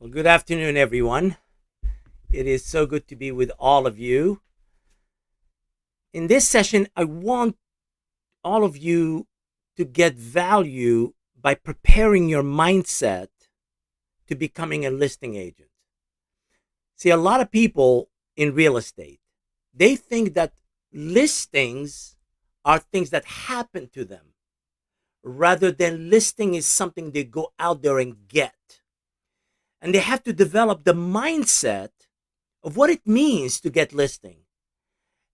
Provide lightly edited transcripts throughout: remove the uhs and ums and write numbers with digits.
Well, good afternoon, everyone. It is so good to be with all of you. In this session, I want all of you to get value by preparing your mindset to becoming a listing agent. See, a lot of people in real estate, they think that listings are things that happen to them rather than listing is something they go out there and get. And they have to develop the mindset of what it means to get listing.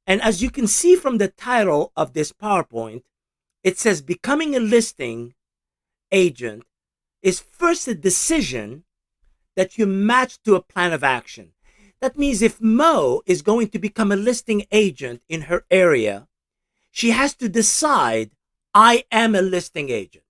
And as you can see from the title of this PowerPoint, it says becoming a listing agent is first a decision that you match to a plan of action. That means if Mo is going to become a listing agent in her area, she has to decide, I am a listing agent.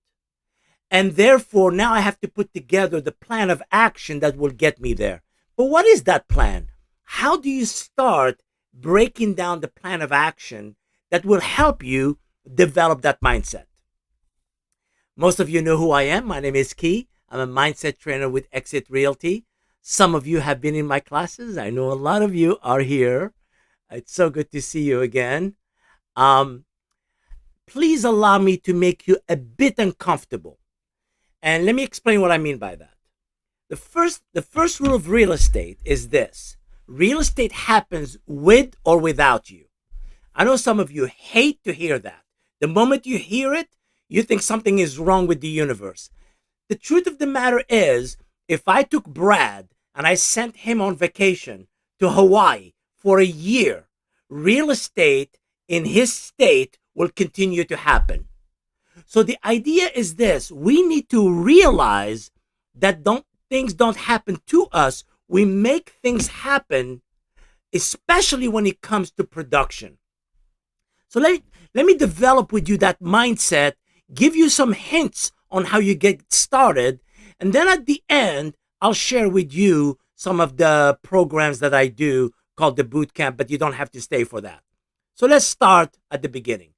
And therefore, now I have to put together the plan of action that will get me there. But what is that plan? How do you start breaking down the plan of action that will help you develop that mindset? Most of you know who I am. My name is Key. I'm a mindset trainer with Exit Realty. Some of you have been in my classes. I know a lot of you are here. It's so good to see you again. Please allow me to make you a bit uncomfortable. And let me explain what I mean by that. The first rule of real estate is this. Real estate happens with or without you. I know some of you hate to hear that. The moment you hear it, you think something is wrong with the universe. The truth of the matter is, if I took Brad and I sent him on vacation to Hawaii for a year, real estate in his state will continue to happen. So the idea is this: we need to realize that things don't happen to us. We make things happen, especially when it comes to production. So let me develop with you that mindset, give you some hints on how you get started, and then at the end, I'll share with you some of the programs that I do called the boot camp, but you don't have to stay for that. So let's start at the beginning.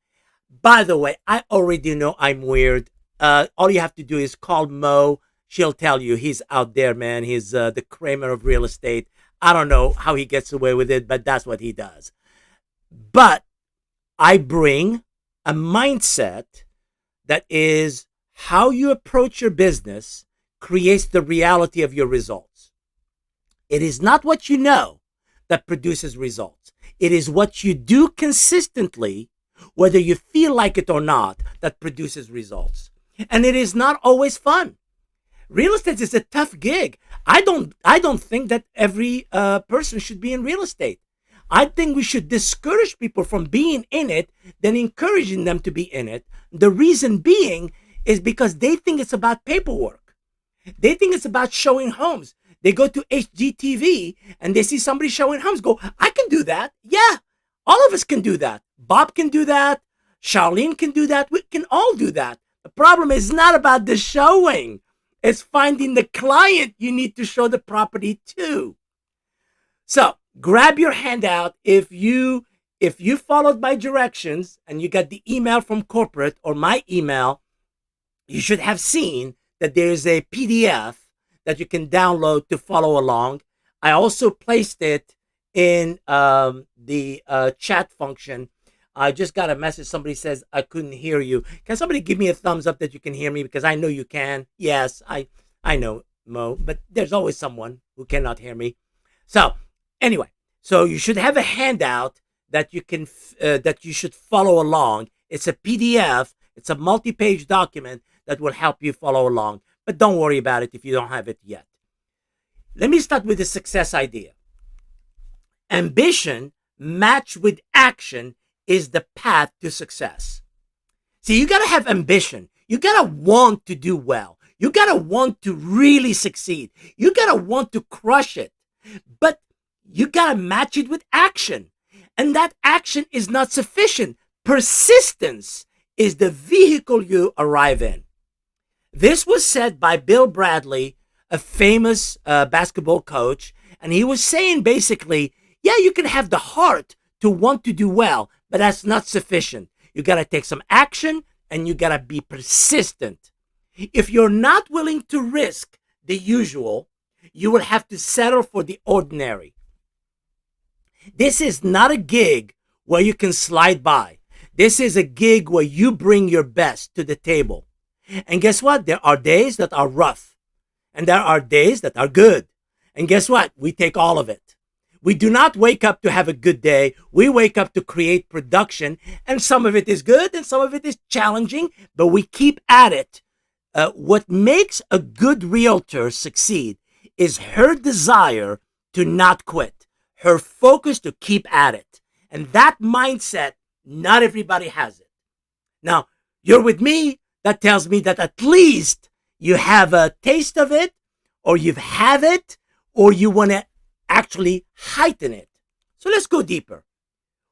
By the way, I already know I'm weird. All you have to do is call Mo. She'll tell you he's out there, man. He's the Kramer of real estate. I don't know how he gets away with it, but that's what he does. But I bring a mindset that is how you approach your business creates the reality of your results. It is not what you know that produces results. It is what you do consistently, whether you feel like it or not, that produces results. And it is not always fun. Real estate is a tough gig. I don't think that every person should be in real estate. I think we should discourage people from being in it than encouraging them to be in it. The reason being is because they think it's about paperwork. They think it's about showing homes. They go to HGTV and they see somebody showing homes, go, I can do that. Yeah, all of us can do that. Bob can do that. Charlene can do that. We can all do that. The problem is not about the showing. It's finding the client you need to show the property to. So grab your handout. If you followed my directions and you got the email from corporate or my email, you should have seen that there is a PDF that you can download to follow along. I also placed it in the chat function. I just got a message. Somebody says, I couldn't hear you. Can somebody give me a thumbs up that you can hear me? Because I know you can. Yes, I know, Mo, but there's always someone who cannot hear me. So anyway, so you should have a handout that you can that you should follow along. It's a PDF. It's a multi-page document that will help you follow along. But don't worry about it if you don't have it yet. Let me start with the success idea. Ambition matched with action is the path to success. See, you got to have ambition. You got to want to do well. You got to want to really succeed. You got to want to crush it. But you got to match it with action. And that action is not sufficient. Persistence is the vehicle you arrive in. This was said by Bill Bradley, a famous basketball coach. And he was saying basically, yeah, you can have the heart to want to do well, but that's not sufficient. You got to take some action and you got to be persistent. If you're not willing to risk the usual, You will have to settle for the ordinary. This is not a gig where you can slide by. This is a gig where you bring your best to the table. And guess what? There are days that are rough, and there are days that are good. And guess what? We take all of it. We do not wake up to have a good day. We wake up to create production, and some of it is good and some of it is challenging, but we keep at it. What makes a good realtor succeed is her desire to not quit, her focus to keep at it. And that mindset, not everybody has it. Now, you're with me. That tells me that at least you have a taste of it, or you've had it, or you want to actually heighten it. So let's go deeper.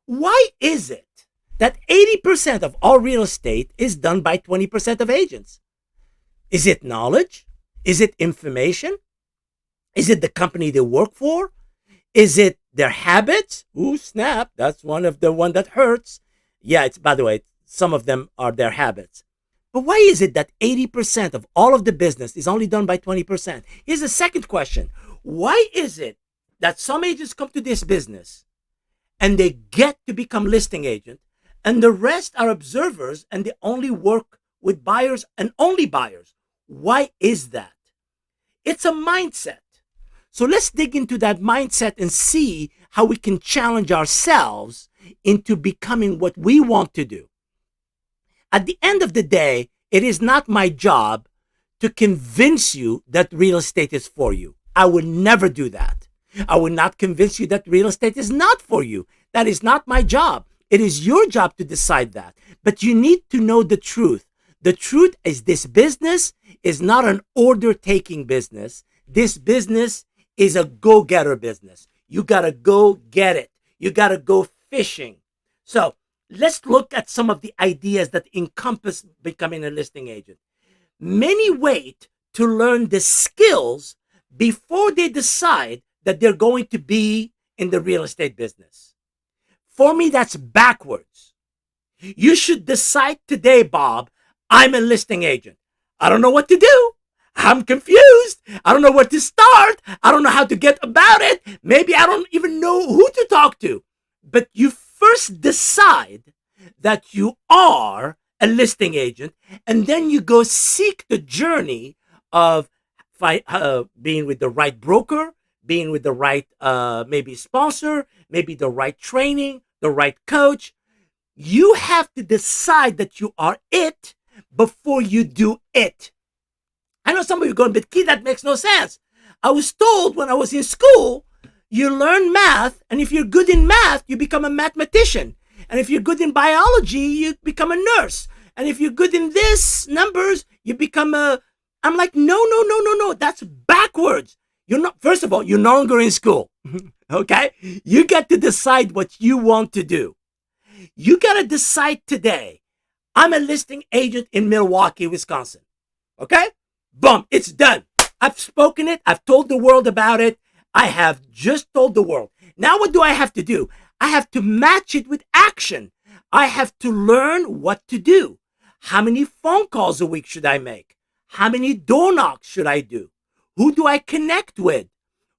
Why is it that 80% of all real estate is done by 20% of agents? Is it knowledge? Is it information? Is it the company they work for? Is it their habits? Ooh, snap. That's one that hurts. Yeah, it's, by the way, some of them are their habits. But why is it that 80% of all of the business is only done by 20%? Here's the second question. Why is it that some agents come to this business and they get to become listing agent, and the rest are observers and they only work with buyers and only buyers? Why is that? It's a mindset. So let's dig into that mindset and see how we can challenge ourselves into becoming what we want to do. At the end of the day, it is not my job to convince you that real estate is for you. I would never do that. I would not convince you that real estate is not for you. That is not my job. It is your job to decide that. But you need to know the truth. The truth is this business is not an order-taking business. This business is a go-getter business. You got to go get it. You got to go fishing. So let's look at some of the ideas that encompass becoming a listing agent. Many wait to learn the skills before they decide that they're going to be in the real estate business. For me, that's backwards. You should decide today, Bob, I'm a listing agent. I don't know what to do. I'm confused. I don't know where to start. I don't know how to get about it. Maybe I don't even know who to talk to. But you first decide that you are a listing agent, and then you go seek the journey of being with the right broker, being with the right maybe sponsor, maybe the right training, the right coach. You have to decide that you are it before you do it. I know some of you are going, but Keith, that makes no sense. I was told when I was in school, you learn math, and if you're good in math, you become a mathematician. And if you're good in biology, you become a nurse. And if you're good in this, numbers, you become a... I'm like, no. That's backwards. You're not, first of all, you're no longer in school. Okay? You got to decide what you want to do. You got to decide today. I'm a listing agent in Milwaukee, Wisconsin. Okay? Boom, it's done. I've spoken it. I've told the world about it. I have just told the world. Now what do I have to do? I have to match it with action. I have to learn what to do. How many phone calls a week should I make? How many door knocks should I do? Who do I connect with?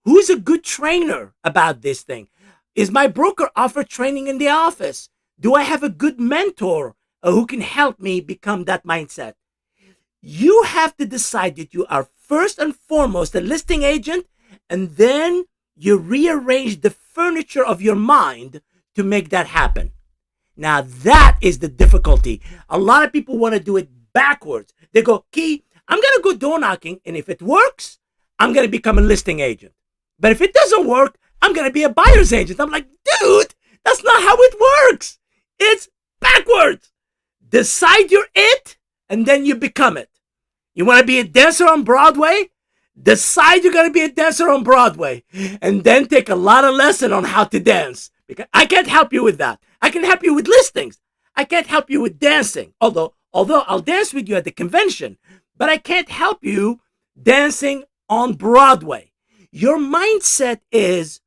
Who's a good trainer about this thing? Is my broker offer training in the office? Do I have a good mentor who can help me become that mindset? You have to decide that you are first and foremost a listing agent, and then you rearrange the furniture of your mind to make that happen. Now that is the difficulty. A lot of people want to do it backwards. They go, Key, I'm going to go door knocking, and if it works, I'm going to become a listing agent. But if it doesn't work, I'm going to be a buyer's agent. I'm like, dude, that's not how it works. It's backwards. Decide you're it, and then you become it. You want to be a dancer on Broadway? Decide you're going to be a dancer on Broadway, and then take a lot of lesson on how to dance. Because I can't help you with that. I can help you with listings. I can't help you with dancing. Although I'll dance with you at the convention, but I can't help you dancing on Broadway. Your mindset is,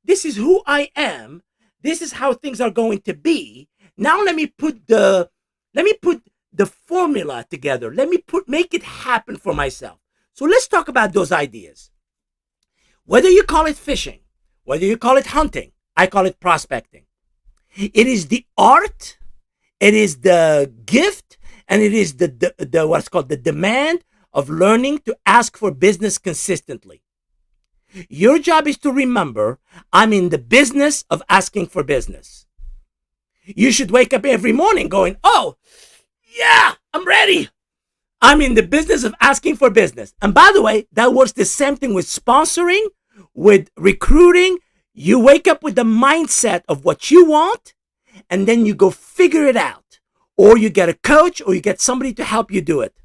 this is who I am. This is how things are going to be. Now let me put the formula together. Let me make it happen for myself. So let's talk about those ideas. Whether you call it fishing, whether you call it hunting, I call it prospecting. It is the art, it is the gift, and it is the what's called the demand of learning to ask for business consistently. Your job is to remember, I'm in the business of asking for business. You should wake up every morning going, oh, yeah, I'm ready. I'm in the business of asking for business. And by the way, that works the same thing with sponsoring, with recruiting. You wake up with the mindset of what you want, and then you go figure it out. Or you get a coach, or you get somebody to help you do it.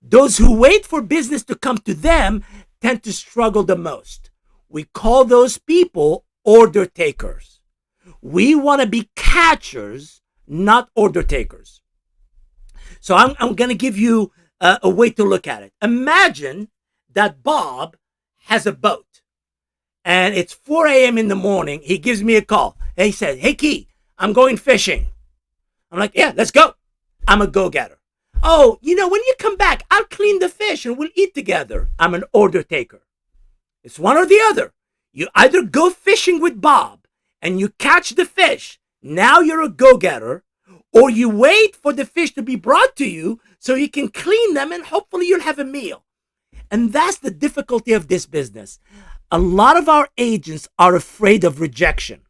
Those who wait for business to come to them tend to struggle the most. We call those people order takers. We want to be catchers, not order takers. So I'm going to give you a way to look at it. Imagine that Bob has a boat and it's 4 a.m. in the morning. He gives me a call and he says, hey, Key, I'm going fishing. I'm like, yeah, let's go. I'm a go-getter. Oh, when you come back, I'll clean the fish and we'll eat together. I'm an order taker. It's one or the other. You either go fishing with Bob and you catch the fish. Now you're a go-getter. Or you wait for the fish to be brought to you so you can clean them and hopefully you'll have a meal. And that's the difficulty of this business. A lot of our agents are afraid of rejection.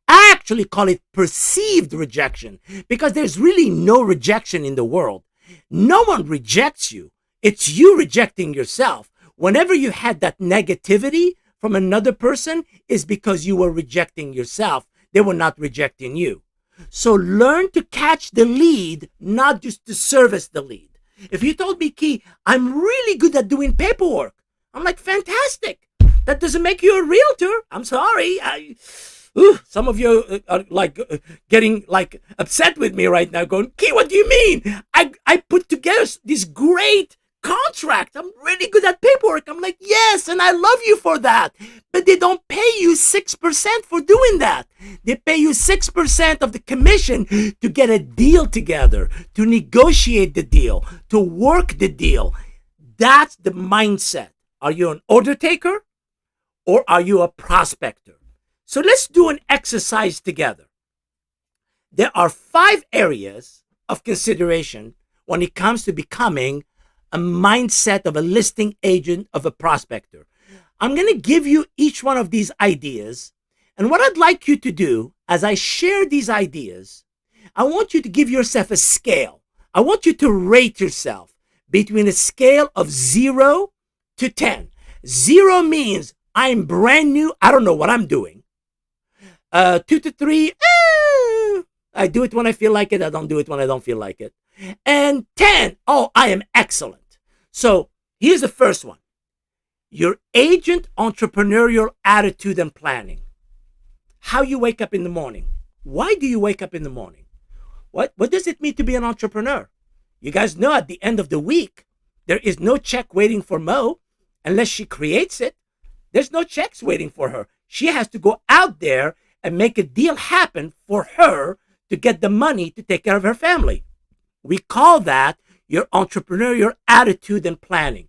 I actually call it perceived rejection because there's really no rejection in the world. No one rejects you. It's you rejecting yourself. Whenever you had that negativity from another person, is because you were rejecting yourself. They were not rejecting you. So learn to catch the lead, not just to service the lead. If you told me, Key, I'm really good at doing paperwork, I'm like, fantastic. That doesn't make you a realtor. I'm sorry. Some of you are getting upset with me right now going, Key, what do you mean? I put together this great contract. I'm really good at paperwork. I'm like, yes, and I love you for that. But they don't pay you 6% for doing that. They pay you 6% of the commission to get a deal together, to negotiate the deal, to work the deal. That's the mindset. Are you an order taker or are you a prospector? So let's do an exercise together. There are 5 areas of consideration when it comes to becoming a mindset of a listing agent, of a prospector. I'm going to give you each one of these ideas. And what I'd like you to do as I share these ideas, I want you to give yourself a scale. I want you to rate yourself between a scale of 0 to 10. 0 means I'm brand new. I don't know what I'm doing. 2 to 3, I do it when I feel like it. I don't do it when I don't feel like it. And 10, oh, I am excellent. So here's the first one. Your agent entrepreneurial attitude and planning. How you wake up in the morning. Why do you wake up in the morning? What does it mean to be an entrepreneur? You guys know at the end of the week, there is no check waiting for Mo unless she creates it. There's no checks waiting for her. She has to go out there and make a deal happen for her to get the money to take care of her family. We call that your entrepreneurial attitude and planning.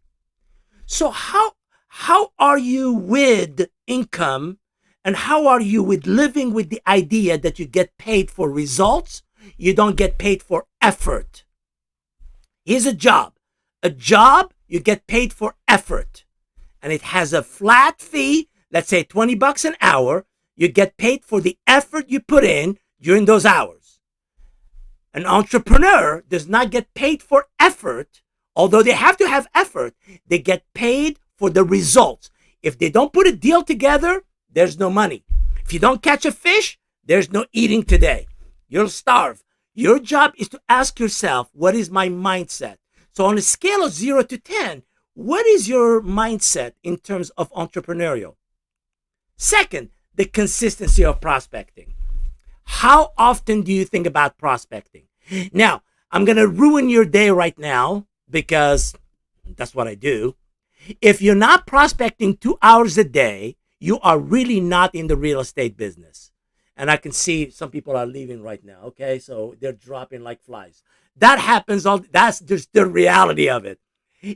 So how are you with income, and how are you with living with the idea that you get paid for results? You don't get paid for effort. Here's a job. A job, you get paid for effort. And it has a flat fee, let's say $20 an hour. You get paid for the effort you put in during those hours. An entrepreneur does not get paid for effort, although they have to have effort. They get paid for the results. If they don't put a deal together, there's no money. If you don't catch a fish, there's no eating today. You'll starve. Your job is to ask yourself, what is my mindset? So on a scale of 0 to 10, what is your mindset in terms of entrepreneurial? Second, the consistency of prospecting. How often do you think about prospecting? Now, I'm going to ruin your day right now because that's what I do. If you're not prospecting 2 hours a day, you are really not in the real estate business. And I can see some people are leaving right now. Okay, so they're dropping like flies. That happens. That's just the reality of it.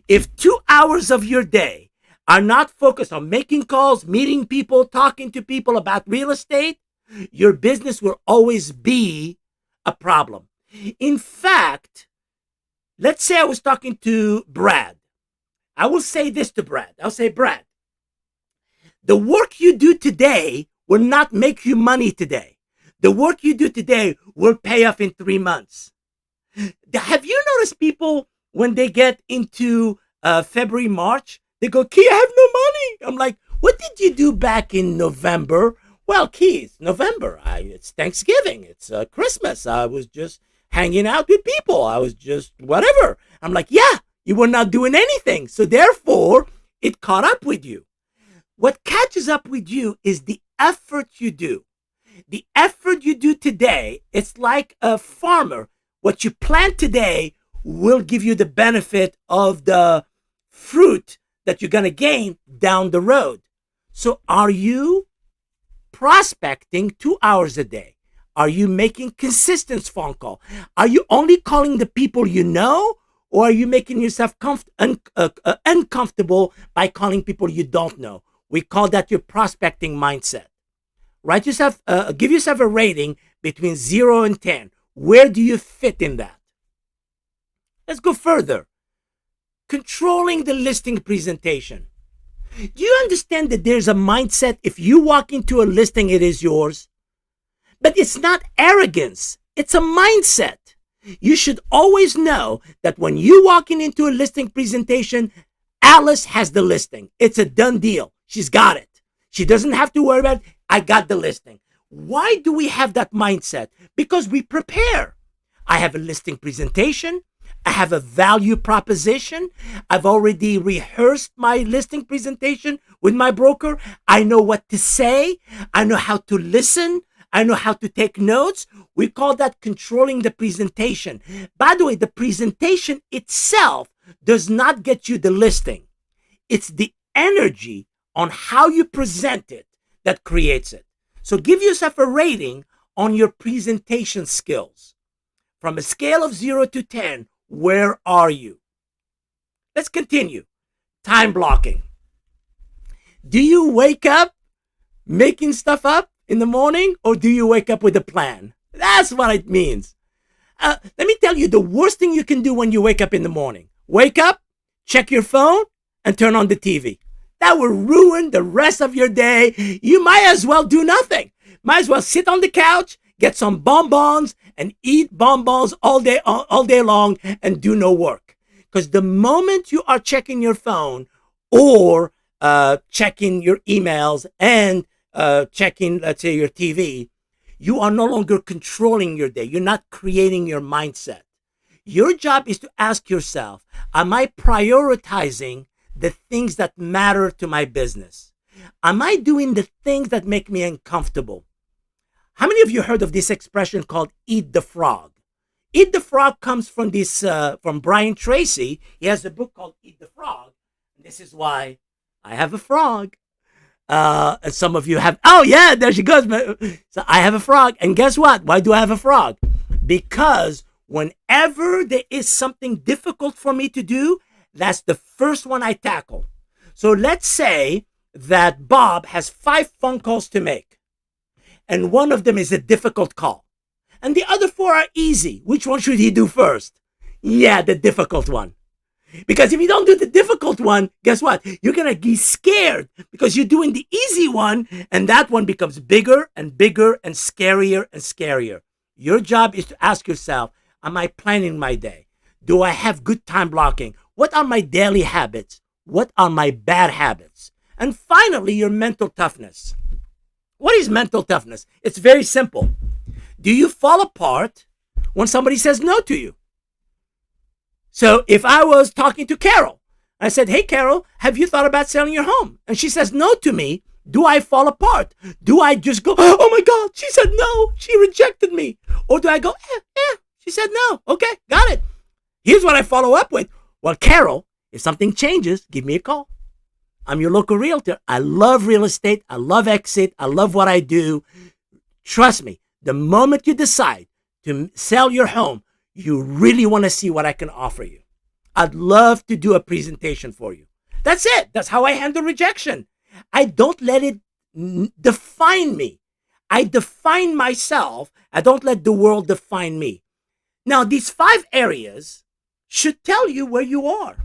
If 2 hours of your day are not focused on making calls, meeting people, talking to people about real estate, your business will always be a problem. In fact, let's say I was talking to Brad. I will say this to Brad. I'll say, Brad, the work you do today will not make you money today. The work you do today will pay off in 3 months. Have you noticed people when they get into February, March, they go, Key, I have no money. I'm like, what did you do back in November? Well, Key, it's November. It's Thanksgiving. It's Christmas. I was just hanging out with people. I was just whatever. I'm like, yeah, you were not doing anything. So therefore, it caught up with you. What catches up with you is the effort you do. The effort you do today, it's like a farmer. What you plant today will give you the benefit of the fruit that you're going to gain down the road. So are you prospecting 2 hours a day? Are you making consistent phone call? Are you only calling the people you know? Or are you making yourself uncomfortable by calling people you don't know? We call that your prospecting mindset. Write yourself, give yourself a rating between 0 and 10. Where do you fit in that? Let's go further. Controlling the listing presentation. Do you understand that there's a mindset? If you walk into a listing, it is yours. But it's not arrogance. It's a mindset. You should always know that when you walk into a listing presentation, Alice has the listing. It's a done deal. She's got it. She doesn't have to worry about it. I got the listing. Why do we have that mindset? Because we prepare. I have a listing presentation. I have a value proposition. I've already rehearsed my listing presentation with my broker. I know what to say. I know how to listen. I know how to take notes. We call that controlling the presentation. By the way, the presentation itself does not get you the listing. It's the energy on how you present it that creates it. So give yourself a rating on your presentation skills. From a scale of 0 to 10, where are you? Let's continue. Time blocking. Do you wake up making stuff up in the morning, or do you wake up with a plan? That's what it means. Let me tell you the worst thing you can do when you wake up in the morning. Wake up, check your phone, and turn on the TV. That will ruin the rest of your day. You might as well do nothing. Might as well sit on the couch, get some bonbons, and eat bonbons all day long and do no work. Because the moment you are checking your phone or checking your emails and checking, let's say, your TV, you are no longer controlling your day. You're not creating your mindset. Your job is to ask yourself, am I prioritizing the things that matter to my business? Am I doing the things that make me uncomfortable? How many of you heard of this expression called eat the frog? Eat the frog comes from from Brian Tracy. He has a book called Eat the Frog. This is why I have a frog. And some of you have, oh yeah, there she goes. So I have a frog. And guess what? Why do I have a frog? Because whenever there is something difficult for me to do, that's the first one I tackle. So let's say that Bob has 5 phone calls to make, and one of them is a difficult call, and the other 4 are easy. Which one should he do first? Yeah, the difficult one. Because if you don't do the difficult one, guess what? You're going to be scared because you're doing the easy one, and that one becomes bigger and bigger and scarier and scarier. Your job is to ask yourself, am I planning my day? Do I have good time blocking? What are my daily habits? What are my bad habits? And finally, your mental toughness. What is mental toughness? It's very simple. Do you fall apart when somebody says no to you? So if I was talking to Carol, I said, hey, Carol, have you thought about selling your home? And she says no to me. Do I fall apart? Do I just go, oh my God, she said no, she rejected me? Or do I go, she said no. Okay, got it. Here's what I follow up with. Well, Carol, if something changes, give me a call. I'm your local realtor. I love real estate. I love exit. I love what I do. Trust me, the moment you decide to sell your home, you really want to see what I can offer you. I'd love to do a presentation for you. That's it. That's how I handle rejection. I don't let it define me. I define myself. I don't let the world define me. Now, these 5 areas should tell you where you are.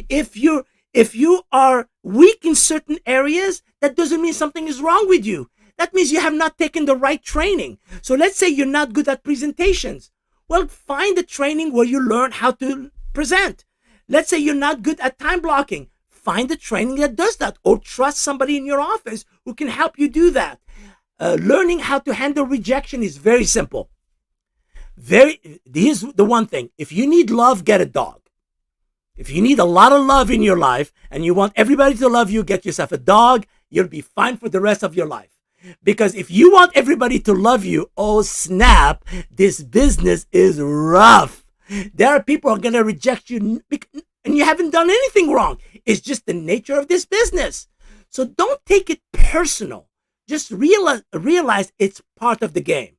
If you are weak in certain areas, that doesn't mean something is wrong with you. That means you have not taken the right training. So let's say you're not good at presentations. Well, find the training where you learn how to present. Let's say you're not good at time blocking. Find the training that does that, or trust somebody in your office who can help you do that. Learning how to handle rejection is very simple. Here's the one thing. If you need love, get a dog. If you need a lot of love in your life and you want everybody to love you, get yourself a dog. You'll be fine for the rest of your life. Because if you want everybody to love you, oh snap, this business is rough. There are people who are going to reject you and you haven't done anything wrong. It's just the nature of this business. So don't take it personal. Just realize it's part of the game.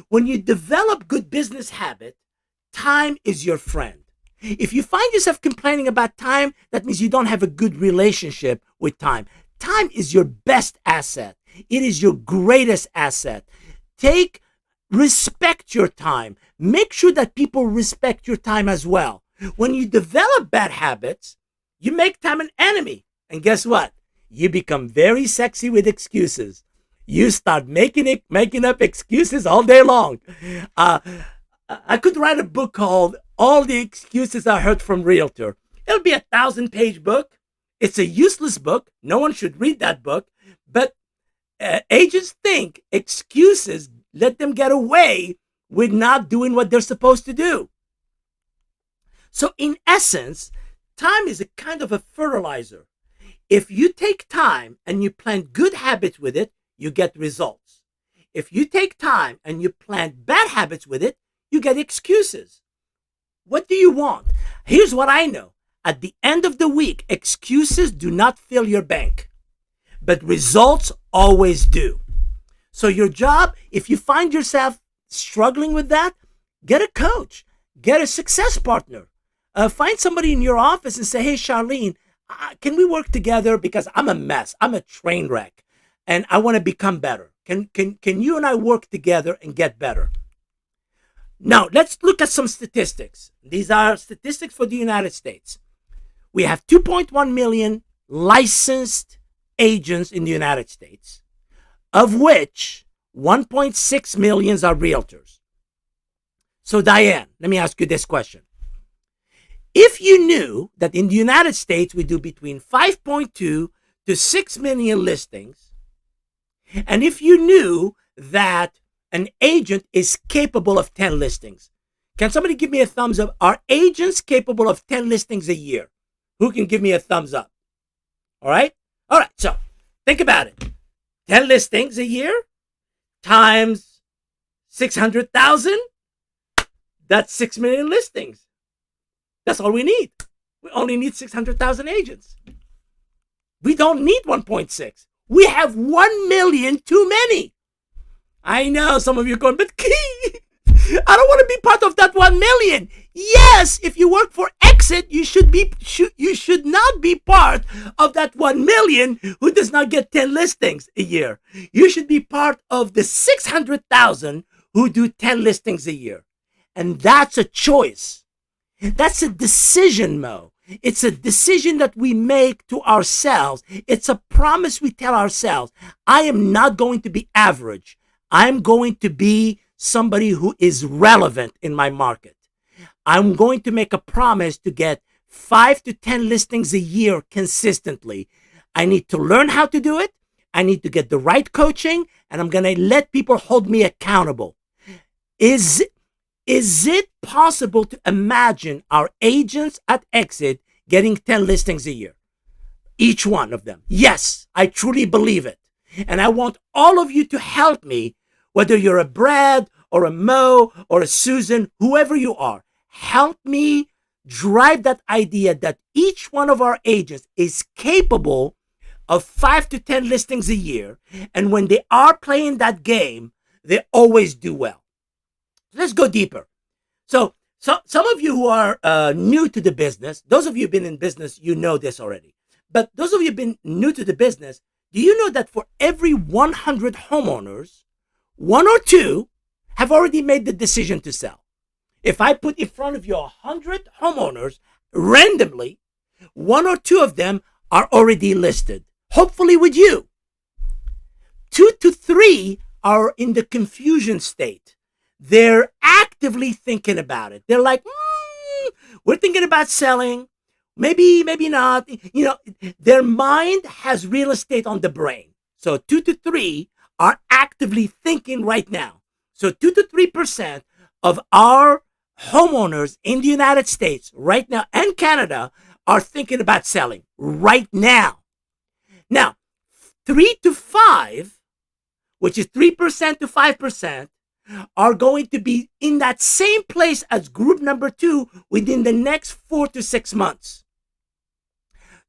When you develop good business habit, time is your friend. If you find yourself complaining about time, that means you don't have a good relationship with time. Time is your best asset. It is your greatest asset. Respect your time. Make sure that people respect your time as well. When you develop bad habits, you make time an enemy. And guess what? You become very sexy with excuses. You start making up excuses all day long. I could write a book called All the Excuses I Heard from Realtor. It'll be a 1,000-page book. It's a useless book. No one should read that book. But agents think excuses let them get away with not doing what they're supposed to do. So in essence, time is a kind of a fertilizer. If you take time and you plant good habits with it, you get results. If you take time and you plant bad habits with it, you get excuses. What do you want? Here's what I know. At the end of the week, excuses do not fill your bank, but results always do. So your job, if you find yourself struggling with that, get a coach, get a success partner. Find somebody in your office and say, hey, Charlene, can we work together? Because I'm a mess. I'm a train wreck and I want to become better. Can you and I work together and get better? Now, let's look at some statistics. These are statistics for the United States. We have 2.1 million licensed agents in the United States, of which 1.6 million are realtors. So, Diane, let me ask you this question. If you knew that in the United States we do between 5.2 to 6 million listings, and if you knew that an agent is capable of 10 listings, can somebody give me a thumbs up? Are agents capable of 10 listings a year? Who can give me a thumbs up? All right? All right, so think about it. 10 listings a year times 600,000, that's 6 million listings. That's all we need. We only need 600,000 agents. We don't need 1.6. We have 1 million too many. I know some of you are going, but Key, I don't want to be part of that 1 million. Yes, if you work for Exit, you should not be part of that 1 million who does not get 10 listings a year. You should be part of the 600,000 who do 10 listings a year. And that's a choice. That's a decision, Mo. It's a decision that we make to ourselves. It's a promise we tell ourselves. I am not going to be average. I'm going to be somebody who is relevant in my market. I'm going to make a promise to get 5 to 10 listings a year consistently. I need to learn how to do it. I need to get the right coaching, and I'm going to let people hold me accountable. Is it possible to imagine our agents at Exit getting 10 listings a year? Each one of them. Yes, I truly believe it. And I want all of you to help me, whether you're a Brad or a Mo or a Susan, whoever you are. Help me drive that idea that each one of our agents is capable of 5 to 10 listings a year. And when they are playing that game, they always do well. Let's go deeper. So So some of you who are new to the business, those of you who've been in business, you know this already. But those of you who've been new to the business, do you know that for every 100 homeowners, one or two have already made the decision to sell? If I put in front of you 100 homeowners randomly, one or two of them are already listed, hopefully with you. 2 to 3 are in the confusion state. They're actively thinking about it. They're like, we're thinking about selling. Maybe not. You know, their mind has real estate on the brain. So 2 to 3 are actively thinking right now. So 2 to 3% of our homeowners in the United States right now and Canada are thinking about selling right now. Now, 3 to 5, which is 3% to 5%, are going to be in that same place as group number 2 within the next 4 to 6 months.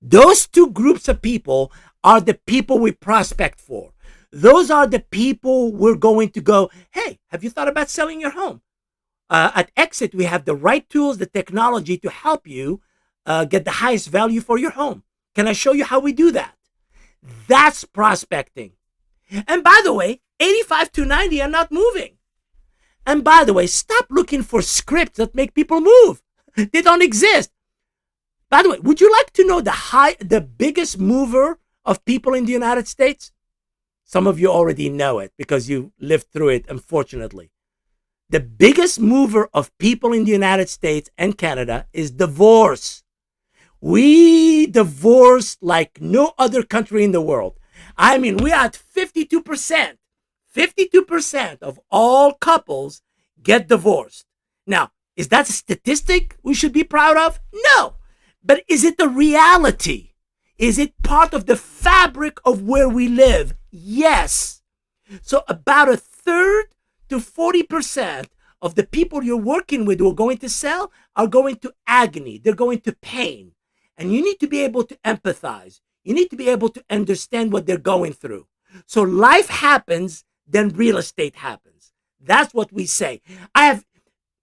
Those two groups of people are the people we prospect for. Those are the people we're going to go, hey, have you thought about selling your home? At Exit, we have the right tools, the technology to help you get the highest value for your home. Can I show you how we do that? That's prospecting. And by the way, 85 to 90 are not moving. And by the way, stop looking for scripts that make people move. They don't exist. By the way, would you like to know the biggest mover of people in the United States? Some of you already know it because you lived through it, unfortunately. The biggest mover of people in the United States and Canada is divorce. We divorce like no other country in the world. I mean, we are at 52%. 52% of all couples get divorced. Now, is that a statistic we should be proud of? No. But is it the reality? Is it part of the fabric of where we live? Yes. So about a third to 40% of the people you're working with who are going to sell are going to agony. They're going to pain. And you need to be able to empathize. You need to be able to understand what they're going through. So life happens, then real estate happens. That's what we say. I have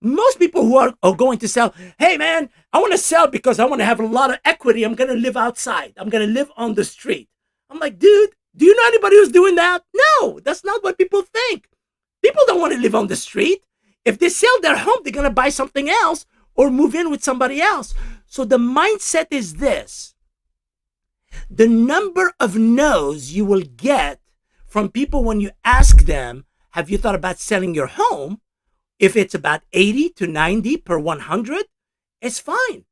most people who are going to sell, hey man, I want to sell because I want to have a lot of equity. I'm going to live outside. I'm going to live on the street. I'm like, dude, do you know anybody who's doing that? No, that's not what people think. People don't want to live on the street. If they sell their home, they're going to buy something else or move in with somebody else. So the mindset is this. The number of no's you will get from people when you ask them, have you thought about selling your home? If it's about 80 to 90 per 100, it's fine.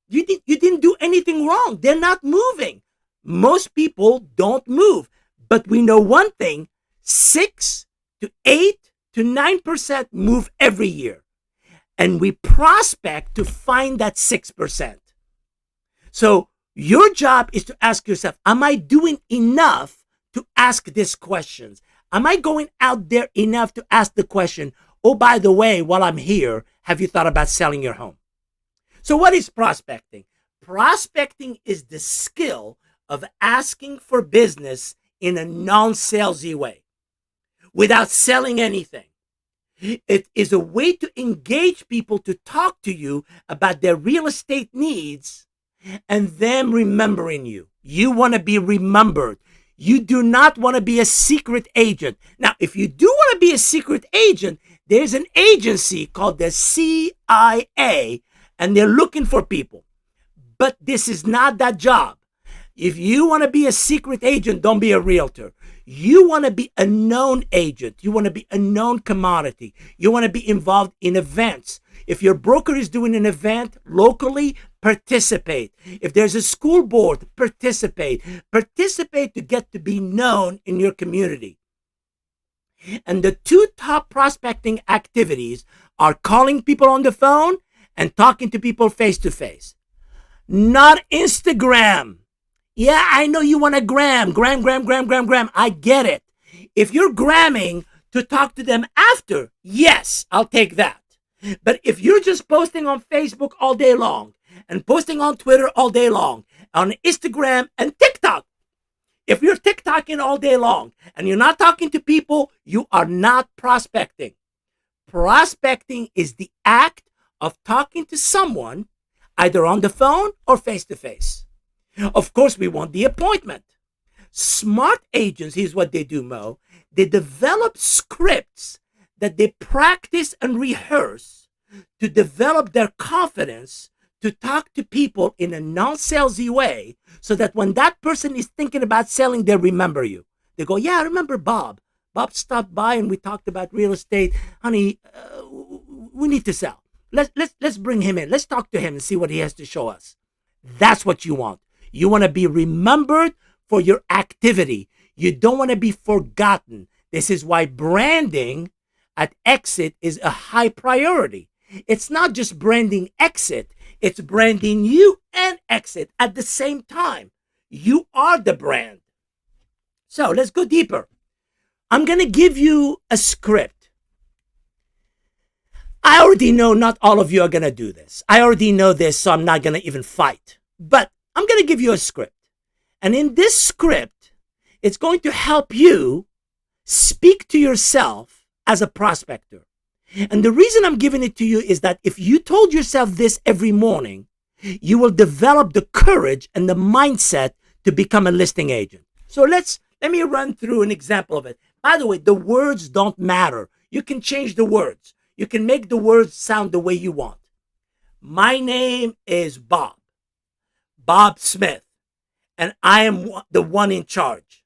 You didn't do anything wrong. They're not moving. Most people don't move. But we know one thing, 6 to 8 to 9% move every year. And we prospect to find that 6%. So your job is to ask yourself, am I doing enough to ask these questions? Am I going out there enough to ask the question, oh, by the way, while I'm here, have you thought about selling your home? So what is prospecting? Prospecting is the skill of asking for business in a non-salesy way without selling anything. It is a way to engage people to talk to you about their real estate needs and them remembering you. You want to be remembered. You do not want to be a secret agent. Now, if you do want to be a secret agent, there's an agency called the CIA, and they're looking for people. But this is not that job. If you want to be a secret agent, don't be a realtor. You want to be a known agent. You want to be a known commodity. You want to be involved in events. If your broker is doing an event locally, participate. If there's a school board, participate. Participate to get to be known in your community. And the two top prospecting activities are calling people on the phone and talking to people face to face. Not Instagram. Yeah, I know you want to gram. I get it. If you're gramming to talk to them after, yes, I'll take that. But if you're just posting on Facebook all day long and posting on Twitter all day long, on Instagram and TikTok, if you're TikToking all day long and you're not talking to people, you are not prospecting. Prospecting is the act of talking to someone either on the phone or face to face. Of course, we want the appointment. Smart agents, here's what they do, Mo. They develop scripts that they practice and rehearse to develop their confidence to talk to people in a non-salesy way, so that when that person is thinking about selling, they remember you. They go, yeah, I remember Bob. Bob stopped by and we talked about real estate. Honey, we need to sell. Let's bring him in. Let's talk to him and see what he has to show us. That's what you want. You want to be remembered for your activity. You don't want to be forgotten. This is why branding at Exit is a high priority. It's not just branding Exit. It's branding you and Exit at the same time. You are the brand. So let's go deeper. I'm going to give you a script. I already know not all of you are going to do this. I already know this, so I'm not going to even fight. But I'm going to give you a script. And in this script, it's going to help you speak to yourself as a prospector. And the reason I'm giving it to you is that if you told yourself this every morning, you will develop the courage and the mindset to become a listing agent. So let me run through an example of it. By the way, the words don't matter. You can change the words. You can make the words sound the way you want. My name is Bob Smith, and I am the one in charge.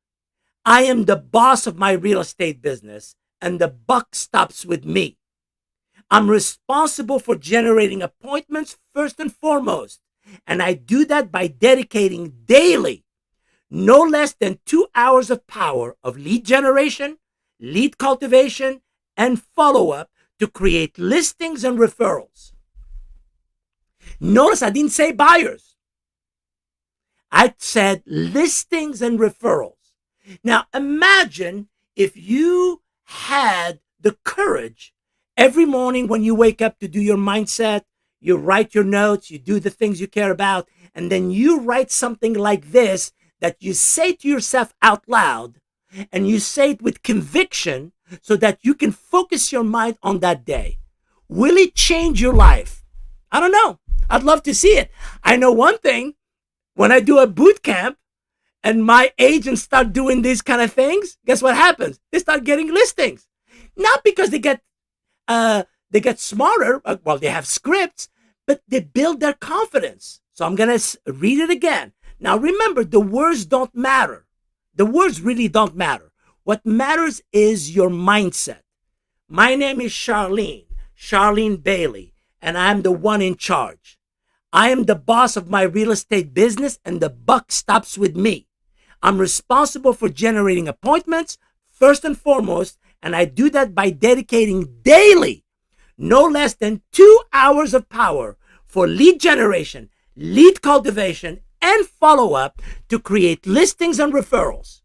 I am the boss of my real estate business, and the buck stops with me. I'm responsible for generating appointments first and foremost, and I do that by dedicating daily no less than 2 hours of power of lead generation, lead cultivation, and follow-up to create listings and referrals. Notice I didn't say buyers. I said listings and referrals. Now imagine if you had the courage every morning when you wake up to do your mindset, you write your notes, you do the things you care about, and then you write something like this that you say to yourself out loud, and you say it with conviction so that you can focus your mind on that day. Will it change your life? I don't know. I'd love to see it. I know one thing. When I do a boot camp and my agents start doing these kind of things, guess what happens? They start getting listings. Not because they get smarter, well, they have scripts, but they build their confidence. So I'm going to read it again. Now remember, the words don't matter. The words really don't matter. What matters is your mindset. My name is Charlene Bailey, and I'm the one in charge. I am the boss of my real estate business, and the buck stops with me. I'm responsible for generating appointments first and foremost, and I do that by dedicating daily no less than 2 hours of power for lead generation, lead cultivation, and follow-up to create listings and referrals.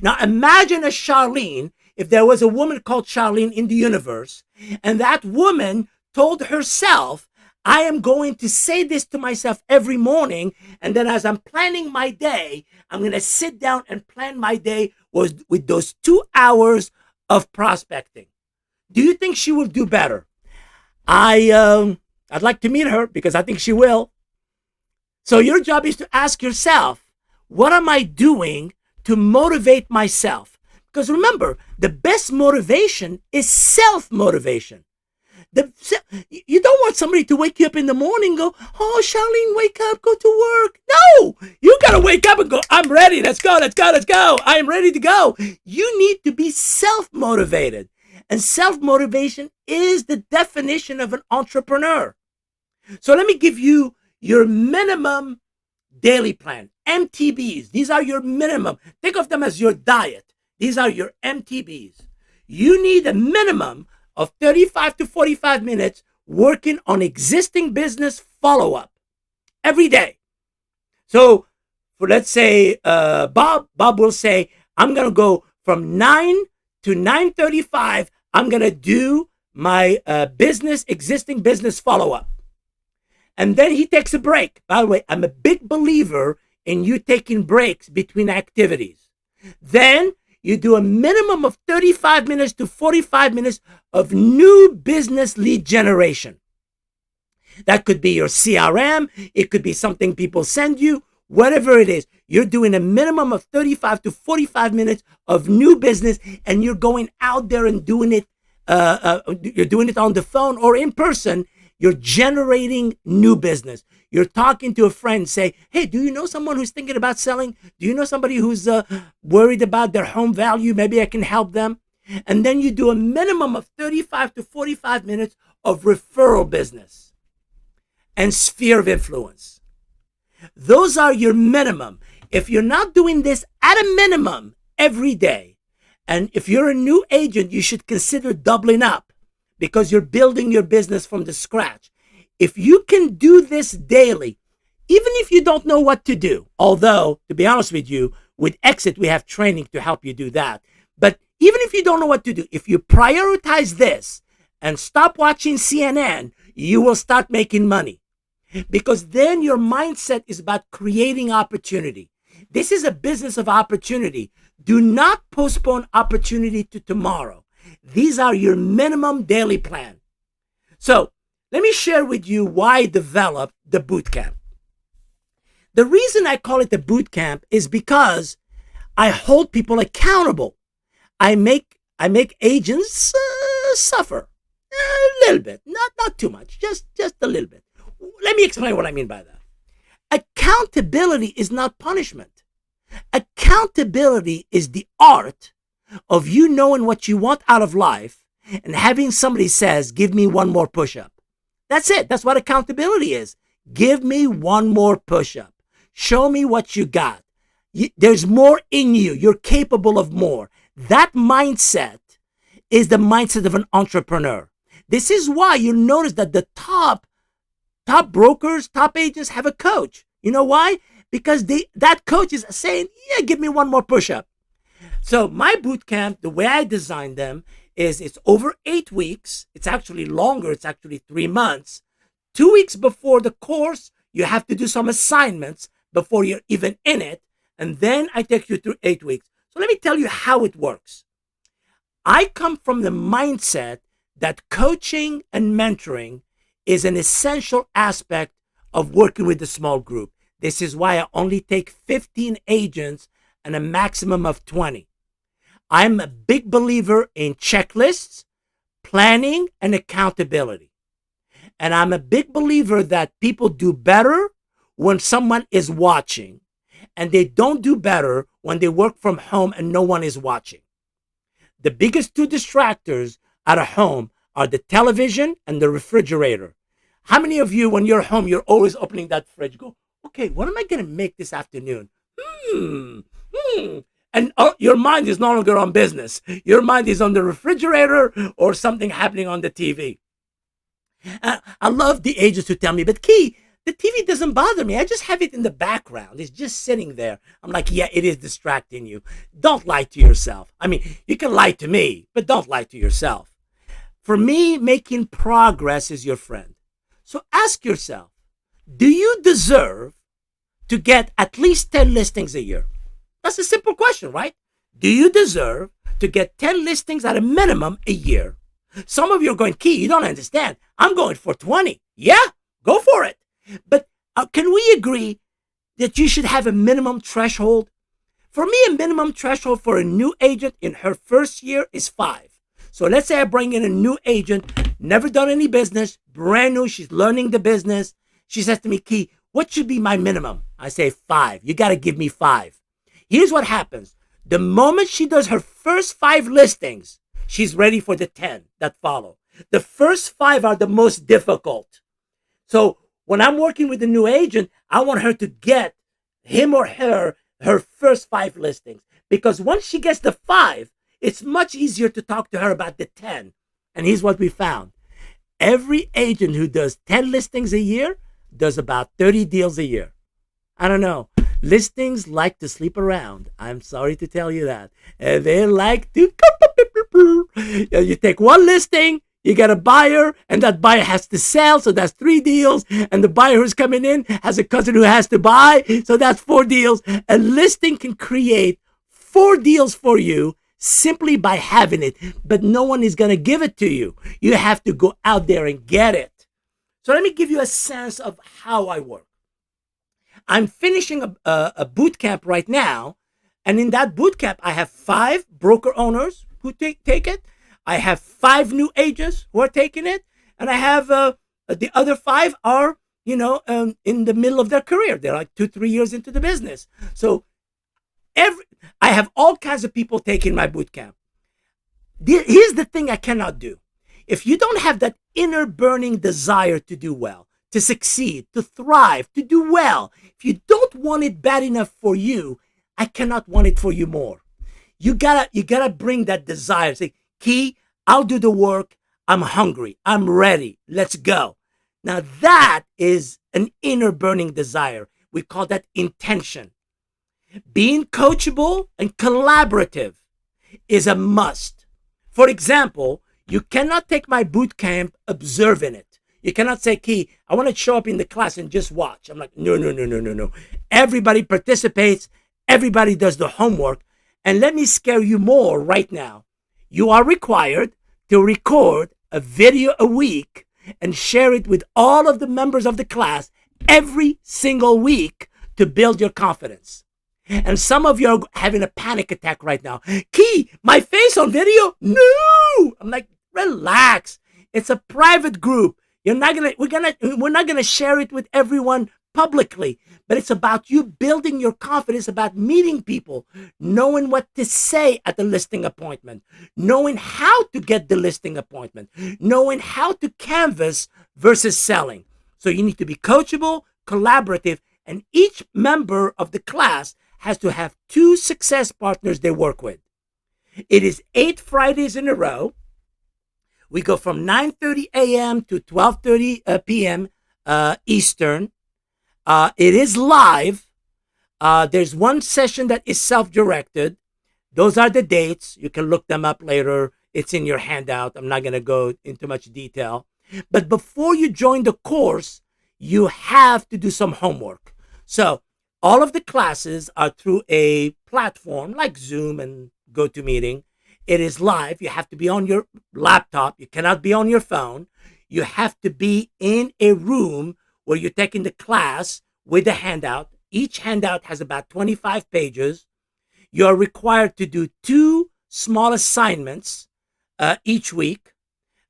Now imagine a Charlene, if there was a woman called Charlene in the universe, and that woman told herself, I am going to say this to myself every morning, and then as I'm planning my day, I'm going to sit down and plan my day with those 2 hours of prospecting. Do you think she will do better? I'd like to meet her because I think she will. So your job is to ask yourself, what am I doing to motivate myself? Because remember, the best motivation is self-motivation. You don't want somebody to wake you up in the morning and go, oh, Charlene, wake up, go to work. No, you got to wake up and go, I'm ready. Let's go. I am ready to go. You need to be self-motivated. And self-motivation is the definition of an entrepreneur. So let me give you your minimum daily plan, MTBs. These are your minimum. Think of them as your diet. These are your MTBs. You need a minimum of 35 to 45 minutes working on existing business follow-up every day. So for, let's say, Bob will say, I'm going to go from 9 to 9:35. I'm going to do my existing business follow-up. And then he takes a break. By the way, I'm a big believer in you taking breaks between activities. Then you do a minimum of 35 minutes to 45 minutes of new business lead generation. That could be your CRM. It could be something people send you, whatever it is. You're doing a minimum of 35 to 45 minutes of new business, and you're going out there and doing it. You're doing it on the phone or in person. You're generating new business. You're talking to a friend, say, hey, do you know someone who's thinking about selling? Do you know somebody who's worried about their home value? Maybe I can help them. And then you do a minimum of 35 to 45 minutes of referral business and sphere of influence. Those are your minimum. If you're not doing this at a minimum every day, and if you're a new agent, you should consider doubling up because you're building your business from the scratch. If you can do this daily, even if you don't know what to do, although, to be honest with you, with Exit, we have training to help you do that. But even if you don't know what to do, if you prioritize this and stop watching CNN, you will start making money. Because then your mindset is about creating opportunity. This is a business of opportunity. Do not postpone opportunity to tomorrow. These are your minimum daily plan. So let me share with you why I developed the boot camp. The reason I call it the boot camp is because I hold people accountable. I make agents suffer a little bit, not too much, just a little bit. Let me explain what I mean by that. Accountability is not punishment. Accountability is the art of you knowing what you want out of life and having somebody says, give me one more push-up. That's it. That's what accountability is. Give me one more push-up. Show me what you got. There's more in you. You're capable of more. That mindset is the mindset of an entrepreneur. This is why you notice that the top brokers, top agents have a coach. You know why? Because that coach is saying, yeah, give me one more push-up. So my boot camp, the way I designed them is it's over 8 weeks. It's actually longer. It's actually 3 months. 2 weeks before the course, you have to do some assignments before you're even in it. And then I take you through 8 weeks. So let me tell you how it works. I come from the mindset that coaching and mentoring is an essential aspect of working with a small group. This is why I only take 15 agents and a maximum of 20. I'm a big believer in checklists, planning, and accountability. And I'm a big believer that people do better when someone is watching, and they don't do better when they work from home and no one is watching. The biggest two distractors at a home are the television and the refrigerator. How many of you, when you're home, you're always opening that fridge, go, okay, what am I going to make this afternoon? And your mind is no longer on business. Your mind is on the refrigerator or something happening on the TV. I love the agents who tell me, but Key, the TV doesn't bother me. I just have it in the background. It's just sitting there. I'm like, yeah, it is distracting you. Don't lie to yourself. I mean, you can lie to me, but don't lie to yourself. For me, making progress is your friend. So ask yourself, do you deserve to get at least 10 listings a year? That's a simple question, right? Do you deserve to get 10 listings at a minimum a year? Some of you are going, Key, you don't understand. I'm going for 20. Yeah, go for it. But can we agree that you should have a minimum threshold? For me, a minimum threshold for a new agent in her first year is 5. So let's say I bring in a new agent, never done any business, brand new, she's learning the business. She says to me, Key, what should be my minimum? I say 5. You got to give me 5. Here's what happens. The moment she does her first 5 listings, she's ready for the 10 that follow. The first 5 are the most difficult. So when I'm working with a new agent, I want her to get him or her first 5 listings. Because once she gets the 5, it's much easier to talk to her about the 10. And here's what we found. Every agent who does 10 listings a year does about 30 deals a year. I don't know. Listings like to sleep around. I'm sorry to tell you that. They like to... You take one listing, you get a buyer, and that buyer has to sell, so that's 3 deals. And the buyer who's coming in has a cousin who has to buy, so that's 4 deals. A listing can create 4 deals for you simply by having it, but no one is going to give it to you. You have to go out there and get it. So let me give you a sense of how I work. I'm finishing a boot camp right now, and in that boot camp, I have 5 broker owners who take it. I have 5 new agents who are taking it, and I have the other 5 are in the middle of their career. They're like 2-3 years into the business. So I have all kinds of people taking my boot camp. Here's the thing I cannot do. If you don't have that inner burning desire to do well, to succeed, to thrive, to do well, if you don't want it bad enough for you, I cannot want it for you more. You gotta bring that desire. Say, Key, I'll do the work. I'm hungry. I'm ready. Let's go. Now that is an inner burning desire. We call that intention. Being coachable and collaborative is a must. For example, you cannot take my boot camp observing it. You cannot say, Key, I want to show up in the class and just watch. I'm like, no. Everybody participates. Everybody does the homework. And let me scare you more right now. You are required to record a video a week and share it with all of the members of the class every single week to build your confidence. And some of you are having a panic attack right now. Key, my face on video? No! I'm like, relax. It's a private group. We're not gonna share it with everyone publicly, but it's about you building your confidence, about meeting people, knowing what to say at the listing appointment, knowing how to get the listing appointment, knowing how to canvas versus selling. So you need to be coachable, collaborative, and each member of the class has to have 2 success partners they work with. It is 8 Fridays in a row. We go from 9:30 a.m. to 12:30 p.m. Eastern. It is live. There's one session that is self-directed. Those are the dates. You can look them up later. It's in your handout. I'm not going to go into much detail. But before you join the course, you have to do some homework. So all of the classes are through a platform like Zoom and GoToMeeting. It is live. You have to be on your laptop. You cannot be on your phone. You have to be in a room where you're taking the class with a handout. Each handout has about 25 pages. You're required to do 2 small assignments each week.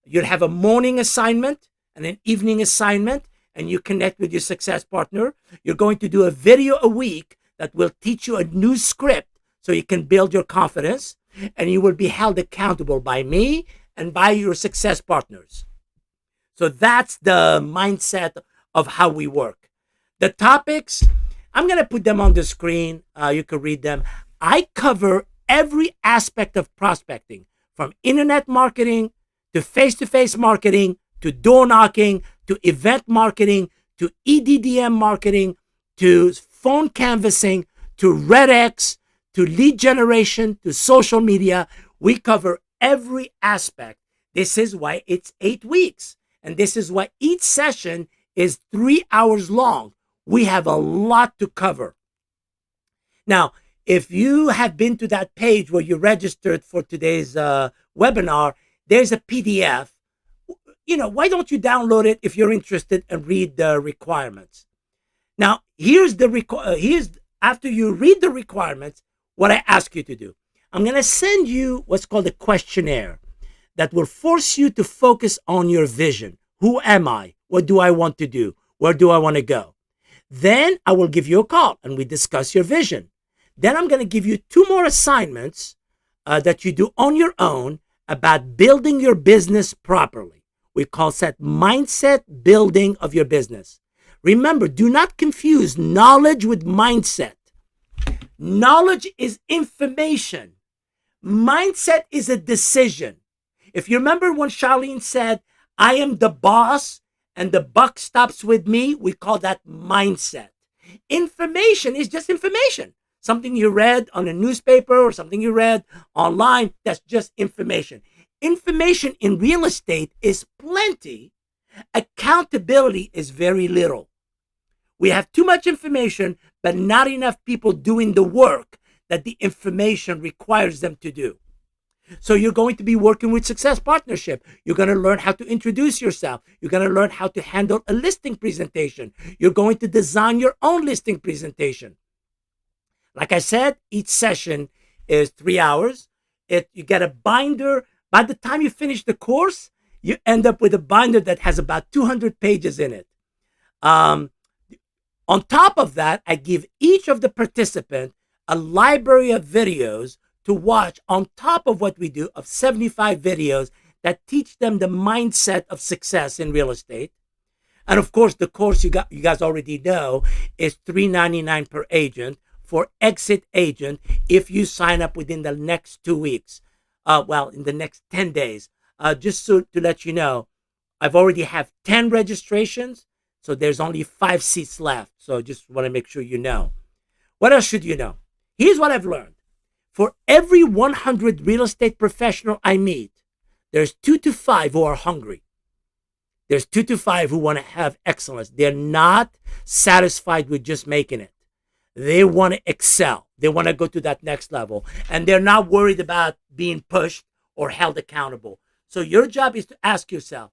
You'll have a morning assignment and an evening assignment, and you connect with your success partner. You're going to do a video a week that will teach you a new script so you can build your confidence, and you will be held accountable by me and by your success partners. So that's the mindset of how we work. The topics, I'm going to put them on the screen. You can read them. I cover every aspect of prospecting, from internet marketing to face-to-face marketing to door knocking to event marketing to EDDM marketing to phone canvassing to RedX to lead generation to social media. We cover every aspect. This is why it's 8 weeks. And this is why each session is 3 hours long. We have a lot to cover. Now, if you have been to that page where you registered for today's webinar, there's a PDF. Why don't you download it if you're interested and read the requirements? Now, here's after you read the requirements, what I ask you to do. I'm going to send you what's called a questionnaire that will force you to focus on your vision. Who am I? What do I want to do? Where do I want to go? Then I will give you a call and we discuss your vision. Then I'm going to give you 2 more assignments that you do on your own about building your business properly. We call that mindset building of your business. Remember, do not confuse knowledge with mindset. Knowledge is information. Mindset is a decision. If you remember when Charlene said, I am the boss and the buck stops with me, we call that mindset. Information is just information. Something you read on a newspaper or something you read online, that's just information. Information in real estate is plenty. Accountability is very little. We have too much information, but not enough people doing the work that the information requires them to do. So you're going to be working with Success Partnership. You're going to learn how to introduce yourself. You're going to learn how to handle a listing presentation. You're going to design your own listing presentation. Like I said, each session is 3 hours. You get a binder. By the time you finish the course, you end up with a binder that has about 200 pages in it. On top of that, I give each of the participants a library of videos to watch on top of what we do, of 75 videos that teach them the mindset of success in real estate. And of course, the course you guys already know is $399 per agent for exit agent if you sign up within the next 2 weeks. In the next 10 days. Just to let you know, I've already have 10 registrations, so there's only 5 seats left. So just want to make sure you know. What else should you know? Here's what I've learned. For every 100 real estate professional I meet, there's 2 to 5 who are hungry. There's 2 to 5 who want to have excellence. They're not satisfied with just making it. They want to excel. They want to go to that next level. And they're not worried about being pushed or held accountable. So your job is to ask yourself,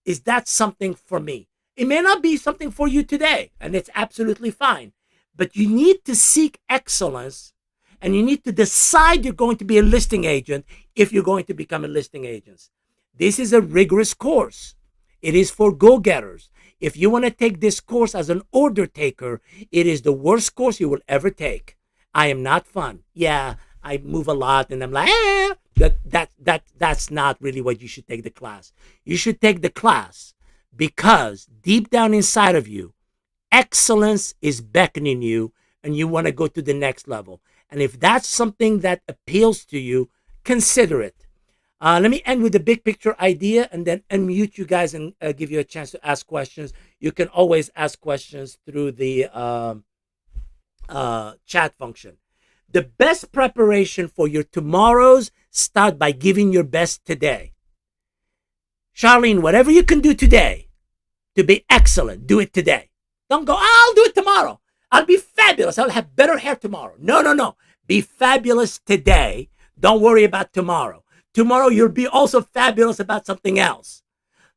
is that something for me? It may not be something for you today, and it's absolutely fine. But you need to seek excellence, and you need to decide you're going to be a listing agent if you're going to become a listing agent. This is a rigorous course. It is for go-getters. If you want to take this course as an order taker, it is the worst course you will ever take. I am not fun. Yeah, I move a lot and I'm like, that's not really what you should take the class. You should take the class because deep down inside of you, excellence is beckoning you and you want to go to the next level. And if that's something that appeals to you, consider it. Let me end with the big picture idea and then unmute you guys and give you a chance to ask questions. You can always ask questions through the chat function. The best preparation for your tomorrows start by giving your best today. Charlene, whatever you can do today to be excellent, do it today. Don't go, I'll do it tomorrow. I'll be fabulous. I'll have better hair tomorrow. No. Be fabulous today. Don't worry about tomorrow. Tomorrow, you'll be also fabulous about something else.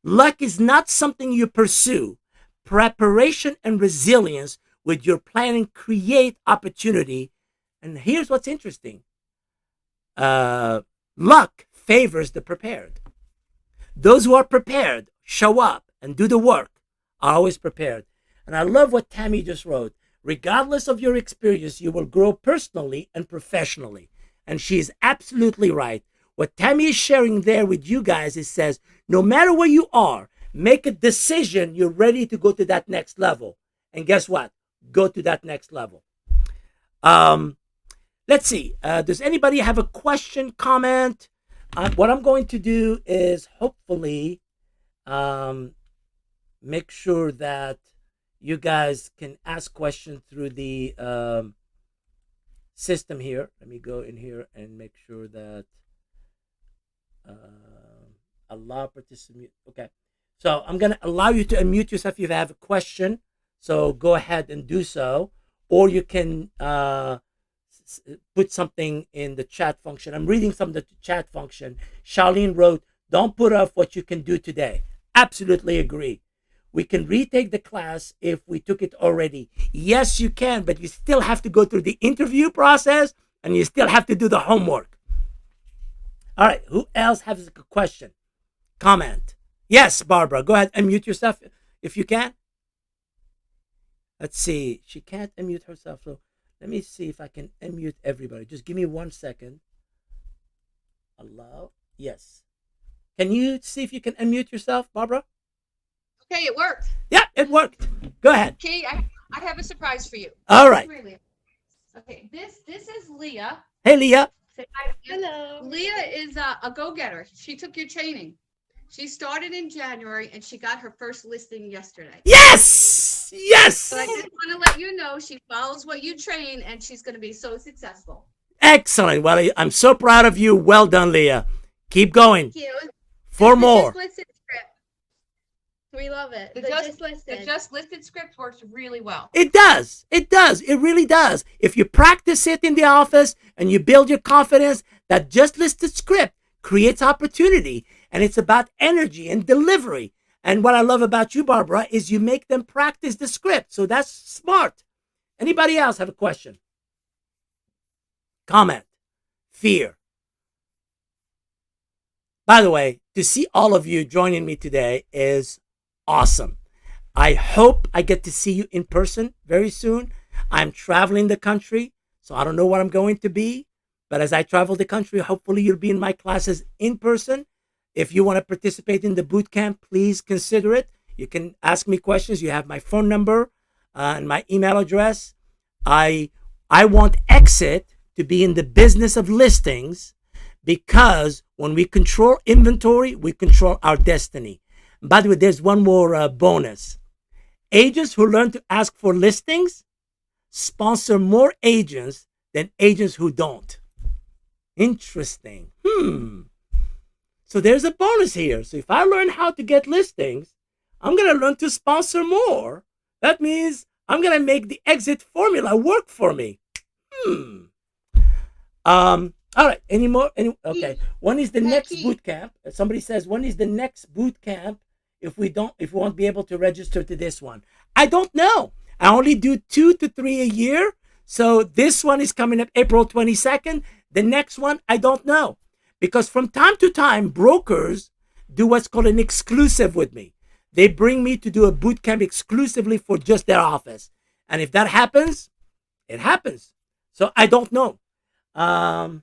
Luck is not something you pursue. Preparation and resilience with your planning create opportunity. And here's what's interesting. Luck favors the prepared. Those who are prepared show up and do the work are always prepared. And I love what Tammy just wrote. Regardless of your experience, you will grow personally and professionally. And she is absolutely right. What Tammy is sharing there with you guys, it says, no matter where you are, make a decision. You're ready to go to that next level. And guess what? Go to that next level. Let's see. Does anybody have a question, comment? What I'm going to do is hopefully make sure that you guys can ask questions through the system here. Let me go in here and make sure that allow participant. Okay, so I'm gonna allow you to unmute yourself if you have a question. So go ahead and do so, or you can put something in the chat function. I'm reading some of the chat function. Charlene wrote, "Don't put off what you can do today." Absolutely agree. We can retake the class if we took it already. Yes, you can, but you still have to go through the interview process and you still have to do the homework. All right, who else has a question? Comment. Yes, Barbara, go ahead, unmute yourself if you can. Let's see, she can't unmute herself, so let me see if I can unmute everybody. Just give me 1 second. Allow, yes. Can you see if you can unmute yourself, Barbara? Okay, it worked. Yeah, it worked. Go ahead. Okay, I have a surprise for you. All right. Okay, this is Leah. Hey, Leah. Say hi. Hello. Leah is a go-getter. She took your training. She started in January and she got her first listing yesterday. Yes! Yes! So I just want to let you know she follows what you train and she's going to be so successful. Excellent. Well, I'm so proud of you. Well done, Leah. Keep going. Thank you. For more. Listen script. We love it. The The just, just the listed. just listed script works really well. It does. It does. It really does. If you practice it in the office and you build your confidence, that just listed script creates opportunity. And it's about energy and delivery. And what I love about you, Barbara, is you make them practice the script. So that's smart. Anybody else have a question? Comment? Fear? By the way, to see all of you joining me today is awesome. I hope I get to see you in person very soon. I'm traveling the country, so I don't know what I'm going to be. But as I travel the country, hopefully you'll be in my classes in person. If you want to participate in the boot camp, please consider it. You can ask me questions. You have my phone number and my email address. I want Exit to be in the business of listings, because when we control inventory, we control our destiny. And by the way, there's one more bonus. Agents who learn to ask for listings sponsor more agents than agents who don't. Interesting. So there's a bonus here. So if I learn how to get listings, I'm going to learn to sponsor more. That means I'm going to make the Exit formula work for me. All right. Any more? Okay. When is the next boot camp? Somebody says, when is the next boot camp? If we won't be able to register to this one, I don't know. I only do 2 to 3 a year. So this one is coming up April 22nd. The next one, I don't know. Because from time to time, brokers do what's called an exclusive with me. They bring me to do a boot camp exclusively for just their office. And if that happens, it happens. So I don't know. Are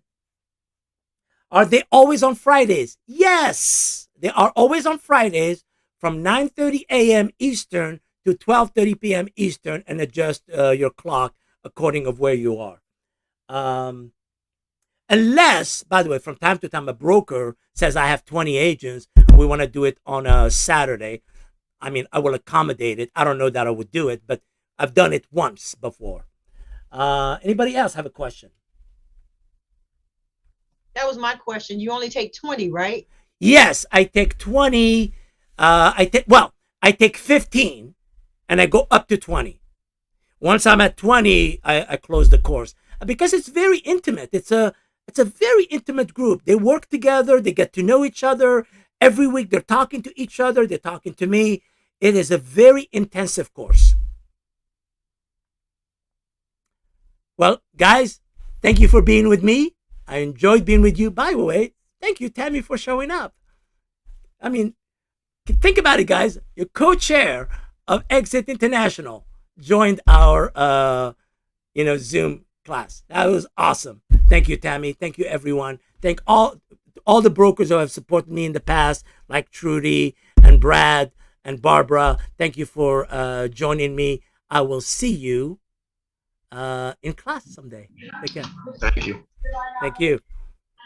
they always on Fridays? Yes, they are always on Fridays from 9:30 a.m. Eastern to 12:30 p.m. Eastern, and adjust your clock according of where you are. Unless, by the way, from time to time, a broker says, I have 20 agents, and we want to do it on a Saturday. I mean, I will accommodate it. I don't know that I would do it, but I've done it once before. Anybody else have a question? That was my question. You only take 20, right? Yes, I take 20. I take 15 and I go up to 20. Once I'm at 20, I close the course, because it's very intimate. It's a very intimate group. They work together. They get to know each other. Every week they're talking to each other. They're talking to me. It is a very intensive course. Well, guys, thank you for being with me. I enjoyed being with you. By the way, thank you, Tammy, for showing up. I mean, think about it, guys. Your co-chair of Exit International joined our, Zoom class. That was awesome. Thank you, Tammy. Thank you, everyone. Thank all the brokers who have supported me in the past, like Trudy and Brad and Barbara. Thank you for joining me. I will see you in class someday. Take care. Thank you. Thank you.